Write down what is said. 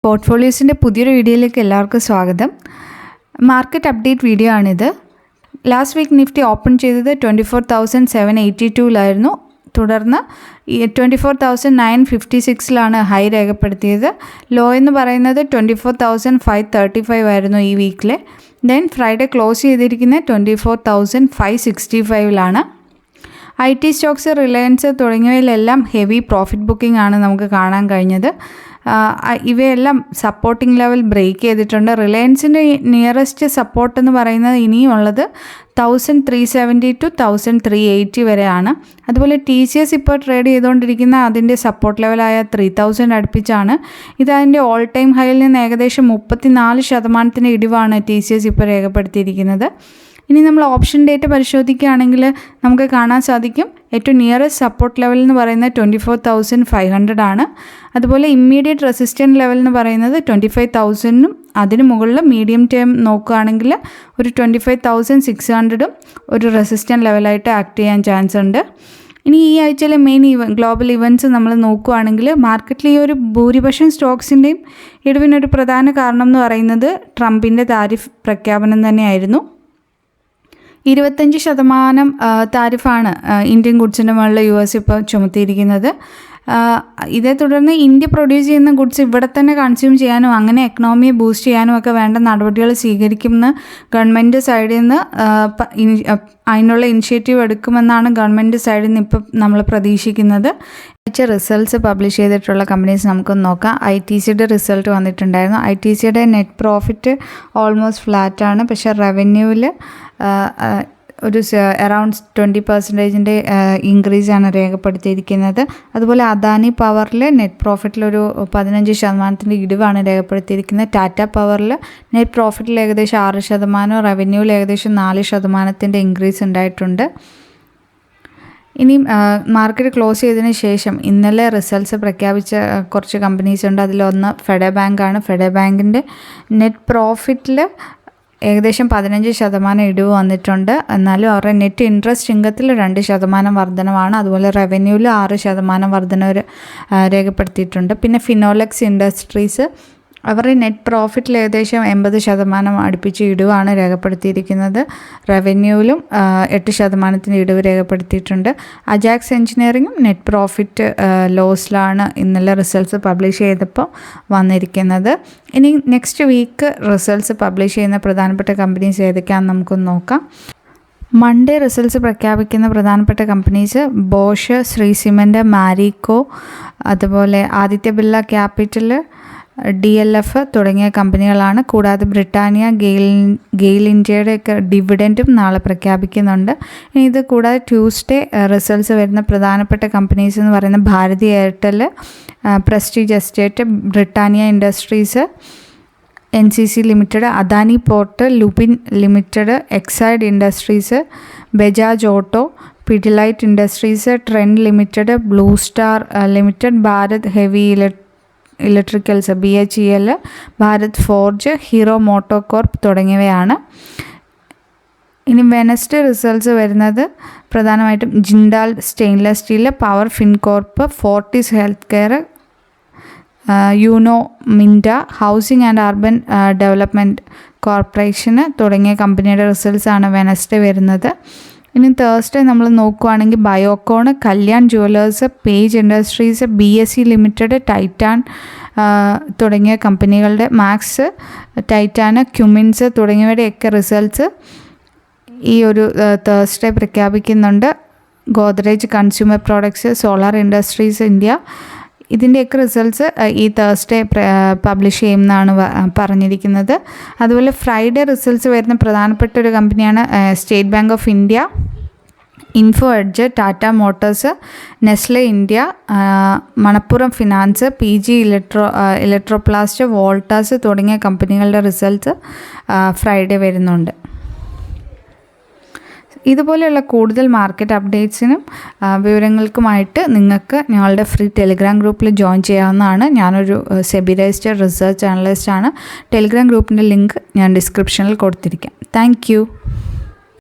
പോർട്ട്ഫോളിയോസിൻ്റെ പുതിയൊരു വീഡിയോയിലേക്ക് എല്ലാവർക്കും സ്വാഗതം. മാർക്കറ്റ് അപ്ഡേറ്റ് വീഡിയോ ആണിത്. ലാസ്റ്റ് വീക്ക് നിഫ്റ്റി ഓപ്പൺ ചെയ്തത് 24,782 തുടർന്ന് 24,956 ഹൈ രേഖപ്പെടുത്തിയത്. ലോ എന്ന് പറയുന്നത് 24,535 ആയിരുന്നു ഈ വീക്കിലെ. ദെൻ ഫ്രൈഡേ ക്ലോസ് ചെയ്തിരിക്കുന്നത് 24,565 IT സ്റ്റോക്സ്, റിലയൻസ് തുടങ്ങിയവയിലെല്ലാം ഹെവി പ്രോഫിറ്റ് ബുക്കിംഗ് ആണ് നമുക്ക് കാണാൻ കഴിഞ്ഞത്. ഇവയെല്ലാം സപ്പോർട്ടിംഗ് ലെവൽ ബ്രേക്ക് ചെയ്തിട്ടുണ്ട്. റിലയൻസിൻ്റെ നിയറസ്റ്റ് സപ്പോർട്ട് എന്ന് പറയുന്നത് ഇനിയും ഉള്ളത് 1370 to 1380 വരെയാണ്. അതുപോലെ TCS ഇപ്പോൾ ട്രേഡ് ചെയ്തുകൊണ്ടിരിക്കുന്ന അതിൻ്റെ സപ്പോർട്ട് ലെവലായ 3000 അടുപ്പിച്ചാണ്. ഇതതിൻ്റെ ഓൾ ടൈം ഹൈയിൽ നിന്ന് ഏകദേശം 34% ഇടിവാണ് TCS ഇപ്പോൾ രേഖപ്പെടുത്തിയിരിക്കുന്നത്. ഇനി നമ്മൾ ഓപ്ഷൻ ഡേറ്റ പരിശോധിക്കുകയാണെങ്കിൽ നമുക്ക് കാണാൻ സാധിക്കും ഏറ്റവും നിയറസ്റ്റ് സപ്പോർട്ട് ലെവൽ എന്ന് പറയുന്നത് 24,500 ആണ്. അതുപോലെ ഇമ്മീഡിയറ്റ് റെസിസ്റ്റൻറ്റ് ലെവൽ എന്ന് പറയുന്നത് 25,000 അതിന് മുകളിൽ മീഡിയം ടേം നോക്കുകയാണെങ്കിൽ ഒരു 25,600 ഒരു റെസിസ്റ്റൻറ്റ് ലെവലായിട്ട് ആക്ട് ചെയ്യാൻ ചാൻസ് ഉണ്ട്. ഇനി ഈ ആഴ്ചയിലെ മെയിൻ ഗ്ലോബൽ ഇവൻറ്റ്സ് നമ്മൾ നോക്കുകയാണെങ്കിൽ മാർക്കറ്റിൽ ഈ ഒരു ഭൂരിപക്ഷം സ്റ്റോക്സിൻ്റെയും ഇടിവിനൊരു പ്രധാന കാരണം എന്ന് പറയുന്നത് ട്രംപിൻ്റെ താരിഫ് പ്രഖ്യാപനം തന്നെയായിരുന്നു. 25% താരിഫാണ് ഇന്ത്യൻ ഗുഡ്സിൻ്റെ മുകളിൽ US ഇപ്പോൾ ചുമത്തിയിരിക്കുന്നത്. ഇതേ തുടർന്ന് ഇന്ത്യ പ്രൊഡ്യൂസ് ചെയ്യുന്ന ഗുഡ്സ് ഇവിടെ തന്നെ കൺസ്യൂം ചെയ്യാനും അങ്ങനെ എക്കണോമിയെ ബൂസ്റ്റ് ചെയ്യാനും ഒക്കെ വേണ്ട നടപടികൾ സ്വീകരിക്കുമെന്ന് ഗവൺമെൻറ് സൈഡിൽ നിന്ന് അതിനുള്ള ഇനിഷ്യേറ്റീവ് എടുക്കുമെന്നാണ് ഗവൺമെൻറ് സൈഡിൽ നിന്ന് ഇപ്പം നമ്മൾ പ്രതീക്ഷിക്കുന്നത്. റിസൾട്ട്സ് പബ്ലിഷ് ചെയ്തിട്ടുള്ള കമ്പനീസ് നമുക്കൊന്ന് നോക്കാം. ITCയുടെ റിസൾട്ട് വന്നിട്ടുണ്ടായിരുന്നു. ITCയുടെ നെറ്റ് പ്രോഫിറ്റ് ഓൾമോസ്റ്റ് ഫ്ലാറ്റാണ്. പക്ഷേ റവന്യൂവിൽ ഒരു അറൗണ്ട് 20% ഇൻക്രീസാണ് രേഖപ്പെടുത്തിയിരിക്കുന്നത്. അതുപോലെ അദാനി പവറിൽ നെറ്റ് പ്രോഫിറ്റിലൊരു 15% ഇടിവാണ് രേഖപ്പെടുത്തിയിരിക്കുന്നത്. ടാറ്റ പവറിൽ നെറ്റ് പ്രോഫിറ്റിൽ ഏകദേശം 6%, റവന്യൂവിൽ ഏകദേശം 4% ഇൻക്രീസ് ഉണ്ടായിട്ടുണ്ട്. ഇനി മാർക്കറ്റ് ക്ലോസ് ചെയ്തതിന് ശേഷം ഇന്നലെ റിസൾട്ട്സ് പ്രഖ്യാപിച്ച കുറച്ച് കമ്പനീസ് ഉണ്ട്. അതിലൊന്ന് ഫെഡറൽ ബാങ്കാണ്. ഫെഡറൽ ബാങ്കിൻ്റെ നെറ്റ് പ്രോഫിറ്റിൽ ഏകദേശം 15% ഇടിവ് വന്നിട്ടുണ്ട്. എന്നാലും അവരുടെ നെറ്റ് ഇൻട്രസ്റ്റ് ഇൻകത്തിൽ 2% വർധനമാണ്. അതുപോലെ റവന്യൂവിൽ 6% വർധനവ് രേഖപ്പെടുത്തിയിട്ടുണ്ട്. പിന്നെ ഫിനോലെക്സ് ഇൻഡസ്ട്രീസ് അവരുടെ നെറ്റ് പ്രോഫിറ്റിൽ ഏകദേശം 80% അടുപ്പിച്ച് ഇടിവാണ് രേഖപ്പെടുത്തിയിരിക്കുന്നത്. റവന്യൂവിലും 8% ഇടിവ് രേഖപ്പെടുത്തിയിട്ടുണ്ട്. അജാക്സ് എഞ്ചിനീയറിങ്ങും നെറ്റ് പ്രോഫിറ്റ് ലോസിലാണ് ഇന്നലെ റിസൾട്ട്സ് പബ്ലിഷ് ചെയ്തപ്പോൾ വന്നിരിക്കുന്നത്. ഇനി നെക്സ്റ്റ് വീക്ക് റിസൾട്ട്സ് പബ്ലിഷ് ചെയ്യുന്ന പ്രധാനപ്പെട്ട കമ്പനീസ് ഏതൊക്കെയാണെന്ന് നമുക്കൊന്ന് നോക്കാം. മൺഡേ റിസൾട്ട്സ് പ്രഖ്യാപിക്കുന്ന പ്രധാനപ്പെട്ട companies Bosch, Shri cement, Marico, അതുപോലെ ആദിത്യ ബിർള ക്യാപിറ്റൽ, DLF തുടങ്ങിയ കമ്പനികളാണ്. കൂടാതെ ബ്രിട്ടാനിയ, ഗെയിൽ ഇന്ത്യയുടെയൊക്കെ ഡിവിഡൻറ്റും നാളെ പ്രഖ്യാപിക്കുന്നുണ്ട്. ഇനി ഇത് കൂടാതെ ട്യൂസ്ഡേ റിസൾട്ട്സ് വരുന്ന പ്രധാനപ്പെട്ട കമ്പനീസ് എന്ന് പറയുന്നത് Bharti Airtel, Prestige Estate, Britannia Industries, NCC Limited, Adani Port, Lupin Limited, Exide Industries, Bajaj Auto, Pidilite Industries, Trent Limited, Blue Star Limited, Bharat Heavy Electricals, BHEL, Bharat Forge, Hero MotoCorp തുടങ്ങിയവയാണ്. ഇനി വെനസ്ഡേ റിസൾട്ട്സ് വരുന്നത് പ്രധാനമായിട്ടും Jindal Stainless Steel, Power Fincorp, Fortis Health Care, Uno Minda, Housing and Urban Development കോർപ്പറേഷന് തുടങ്ങിയ കമ്പനിയുടെ റിസൾട്ട്സാണ് Wednesday വരുന്നത്. ഇനി തേഴ്സ്ഡേ നമ്മൾ നോക്കുകയാണെങ്കിൽ Biocon, Kalyan Jewellers, Page industries, BSE Limited, Titan തുടങ്ങിയ കമ്പനികളുടെ മാക്സ്, ടൈറ്റാൻ, ക്യുമിൻസ് തുടങ്ങിയവയുടെയൊക്കെ റിസൾട്ട്സ് ഈ ഒരു തേഴ്സ്ഡേ പ്രഖ്യാപിക്കുന്നുണ്ട്. Godrej Consumer Products, Solar Industries India ഇതിൻ്റെയൊക്കെ റിസൾട്ട്സ് ഈ തേഴ്സ്ഡേ പബ്ലിഷ് ചെയ്യുമെന്നാണ് പറഞ്ഞിരിക്കുന്നത്. അതുപോലെ ഫ്രൈഡേ റിസൾട്ട്സ് വരുന്ന പ്രധാനപ്പെട്ട ഒരു കമ്പനിയാണ് State Bank of India, Info Edge, Tata Motors, Nestle India, Manappuram Finance, PG Electroplast, Voltas തുടങ്ങിയ കമ്പനികളുടെ റിസൾട്ട്സ് ഫ്രൈഡേ വരുന്നുണ്ട്. ഇതുപോലെയുള്ള കൂടുതൽ മാർക്കറ്റ് അപ്ഡേറ്റ്സിനും വിവരങ്ങൾക്കുമായിട്ട് നിങ്ങൾക്ക് ഞങ്ങളുടെ ഫ്രീ ടെലിഗ്രാം ഗ്രൂപ്പിൽ ജോയിൻ ചെയ്യാവുന്നതാണ്. ഞാനൊരു സെബി രജിസ്റ്റർഡ് റിസർച്ച് അനലിസ്റ്റ് ആണ്. ടെലിഗ്രാം ഗ്രൂപ്പിൻ്റെ ലിങ്ക് ഞാൻ ഡിസ്ക്രിപ്ഷനിൽ കൊടുത്തിരിക്കാം. താങ്ക്